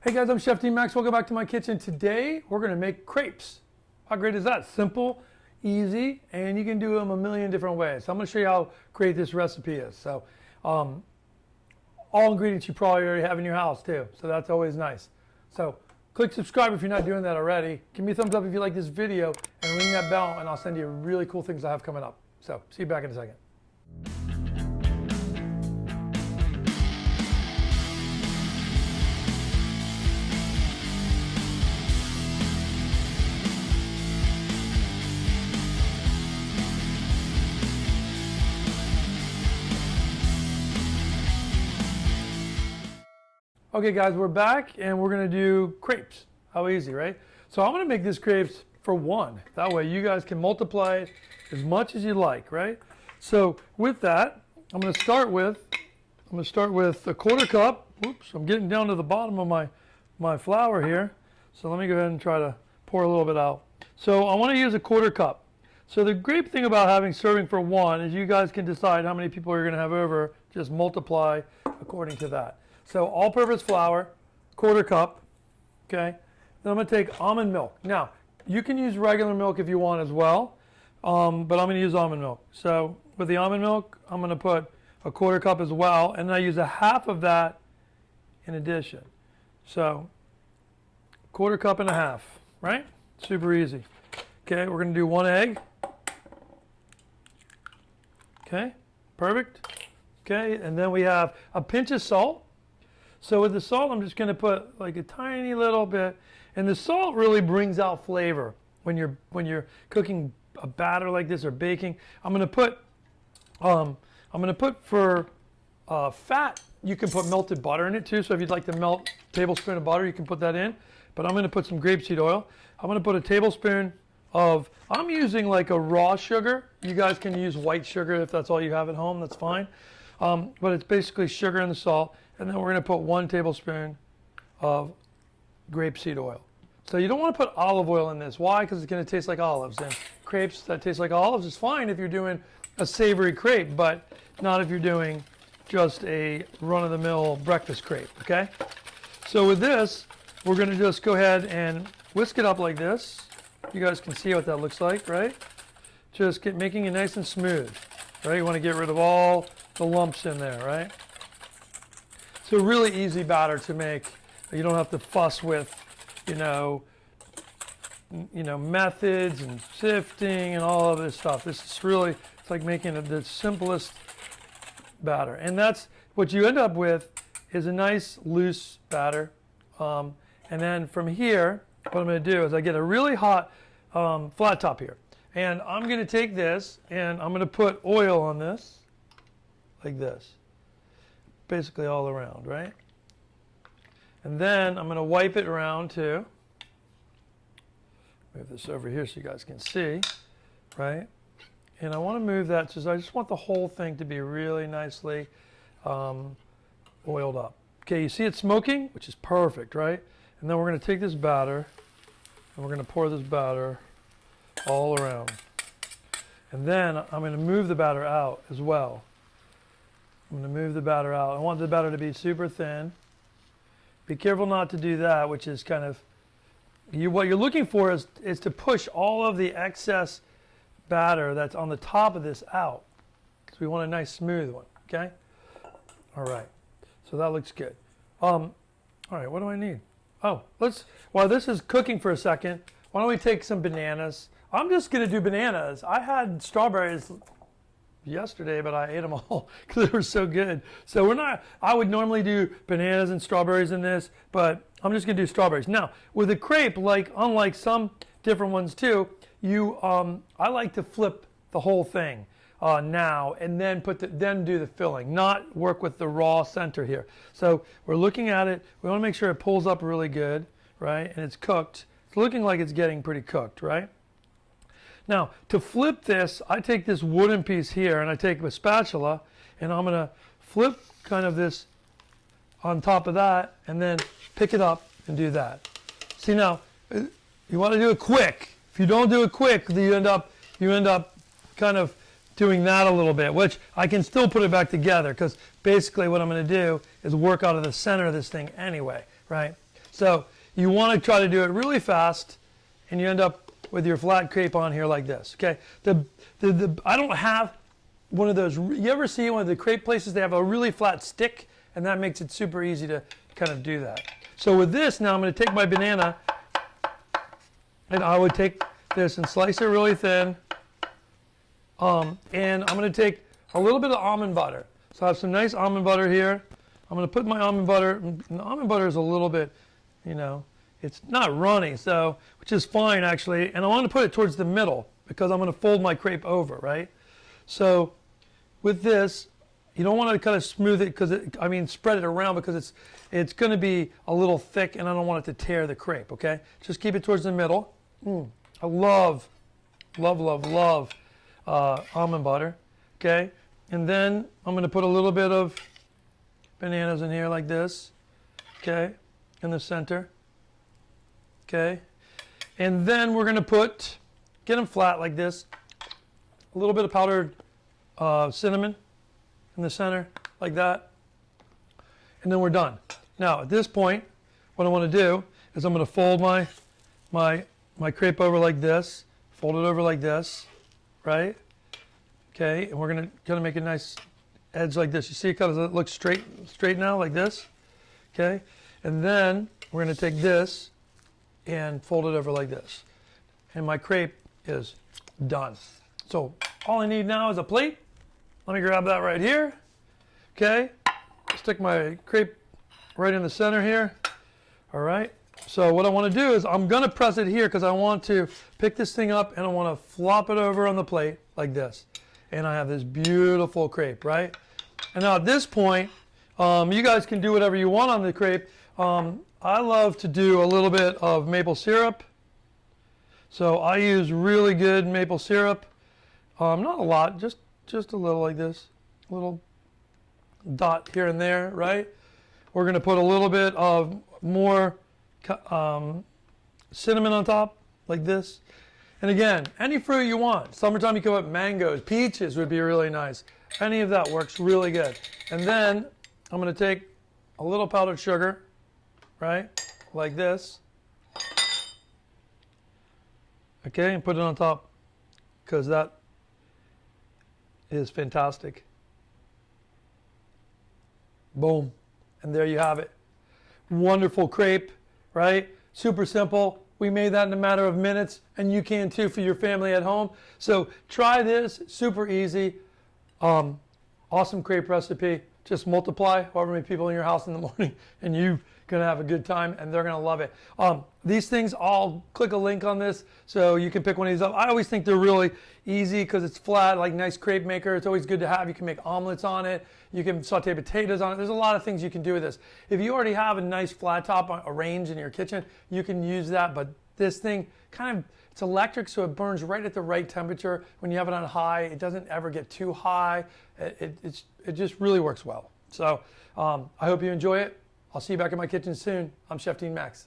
Hey guys, I'm Chef D Max. Welcome back to my kitchen. Today we're going to make crepes. How great is that? Simple, easy, and you can do them a million different ways. So I'm going to show you how great this recipe is. So all ingredients you probably already have in your house too. So that's always nice. So click subscribe if you're not doing that already. Give me a thumbs up if you like this video and ring that bell and I'll send you really cool things I have coming up. So see you back in a second. Okay guys, we're back and we're gonna do crepes. How easy, right? So I'm gonna make this crepes for one. That way you guys can multiply it as much as you like, right? So with that, I'm gonna start with a quarter cup. Oops, I'm getting down to the bottom of my flour here. So let me go ahead and try to pour a little bit out. So I wanna use a quarter cup. So the great thing about having serving for one is you guys can decide how many people you're gonna have over, just multiply according to that. So all-purpose flour, quarter cup, okay? Then I'm gonna take almond milk. Now, you can use regular milk if you want as well, but I'm gonna use almond milk. So with the almond milk, I'm gonna put a quarter cup as well, and I use a half of that in addition. So quarter cup and a half, right? Super easy. Okay, we're gonna do one egg. Okay, perfect. Okay, and then we have a pinch of salt. So with the salt, I'm just going to put like a tiny little bit, and the salt really brings out flavor when you're cooking a batter like this or baking. I'm going to put for fat. You can put melted butter in it too. So if you'd like to melt a tablespoon of butter, you can put that in. But I'm going to put some grapeseed oil. I'm going to put a tablespoon of. I'm using like a raw sugar. You guys can use white sugar if that's all you have at home. That's fine. But it's basically sugar and the salt. And then we're going to put 1 tablespoon of grapeseed oil. So you don't want to put olive oil in this. Why? Because it's going to taste like olives. And crepes that taste like olives is fine if you're doing a savory crepe, but not if you're doing just a run-of-the-mill breakfast crepe, okay? So with this, we're going to just go ahead and whisk it up like this. You guys can see what that looks like, right? Just making it nice and smooth, right? You want to get rid of all the lumps in there, right? It's a really easy batter to make. You don't have to fuss with, methods and sifting and all of this stuff. This is really, it's like making the simplest batter. And that's what you end up with is a nice loose batter. And then from here, what I'm going to do is I get a really hot flat top here. And I'm going to take this and I'm going to put oil on this like this. Basically all around, right? And then I'm going to wipe it around too. Move this over here so you guys can see, right? And I want to move that so I just want the whole thing to be really nicely oiled up. Okay, you see it smoking, which is perfect, right? And then we're going to take this batter and we're going to pour this batter all around. And then I'm going to move the batter out as well. I'm going to move the batter out. I want the batter to be super thin. Be careful not to do that, which is kind of, what you're looking for is to push all of the excess batter that's on the top of this out. Because we want a nice smooth one, okay? All right, so that looks good. All right, what do I need? Oh, while this is cooking for a second, why don't we take some bananas? I'm just going to do bananas. I had strawberries yesterday, but I ate them all because they were so good. So I would normally do bananas and strawberries in this, but I'm just gonna do strawberries. Now, with a crepe, unlike some different ones too, I like to flip the whole thing now and then then do the filling, not work with the raw center here. So we're looking at it, we wanna make sure it pulls up really good, right? And it's cooked. It's looking like it's getting pretty cooked, right? Now, to flip this, I take this wooden piece here and I take a spatula and I'm going to flip kind of this on top of that and then pick it up and do that. See now, you want to do it quick. If you don't do it quick, you end up kind of doing that a little bit, which I can still put it back together because basically what I'm going to do is work out of the center of this thing anyway, right? So you want to try to do it really fast, and you end up with your flat crepe on here like this. Okay. I don't have one of those. You ever see one of the crepe places? They have a really flat stick, and that makes it super easy to kind of do that. So with this, now I'm going to take my banana, and I would take this and slice it really thin. And I'm going to take a little bit of almond butter. So I have some nice almond butter here. I'm going to put my almond butter, and the almond butter is a little bit, you know, it's not runny, so, which is fine actually. And I want to put it towards the middle because I'm going to fold my crepe over, right? So with this, you don't want to kind of smooth it because, spread it around because it's going to be a little thick and I don't want it to tear the crepe, okay? Just keep it towards the middle. I love almond butter, okay? And then I'm going to put a little bit of bananas in here like this, okay, in the center, okay? And then we're going to get them flat like this, a little bit of powdered cinnamon in the center like that, and then we're done. Now at this point, what I want to do is I'm going to fold my crepe over like this, fold it over like this, right? Okay, and we're going to kind of make a nice edge like this. You see it kind of looks straight now like this, okay? And then we're going to take this and fold it over like this. And my crepe is done. So all I need now is a plate. Let me grab that right here, okay? Stick my crepe right in the center here, all right? So what I want to do is I'm going to press it here because I want to pick this thing up and I want to flop it over on the plate like this. And I have this beautiful crepe, right? And now at this point, you guys can do whatever you want on the crepe. I love to do a little bit of maple syrup. So I use really good maple syrup. Not a lot, just a little like this. A little dot here and there, right? We're going to put a little bit of more cinnamon on top, like this. And again, any fruit you want. Summertime you can put mangoes, peaches would be really nice. Any of that works really good. And then I'm going to take a little powdered sugar, right, like this. Okay, and put it on top because that is fantastic. Boom. And there you have it. Wonderful crepe, right? Super simple. We made that in a matter of minutes, and you can too for your family at home. So try this, super easy. Awesome crepe recipe. Just multiply however many people in your house in the morning, and you're gonna have a good time, and they're gonna love it. These things, I'll click a link on this so you can pick one of these up. I always think they're really easy because it's flat, like nice crepe maker. It's always good to have. You can make omelets on it. You can saute potatoes on it. There's a lot of things you can do with this. If you already have a nice flat top arranged in your kitchen, you can use that. But this thing it's electric, so it burns right at the right temperature. When you have it on high, it doesn't ever get too high. It just really works well. So I hope you enjoy it. I'll see you back in my kitchen soon. I'm Chef Dean Max.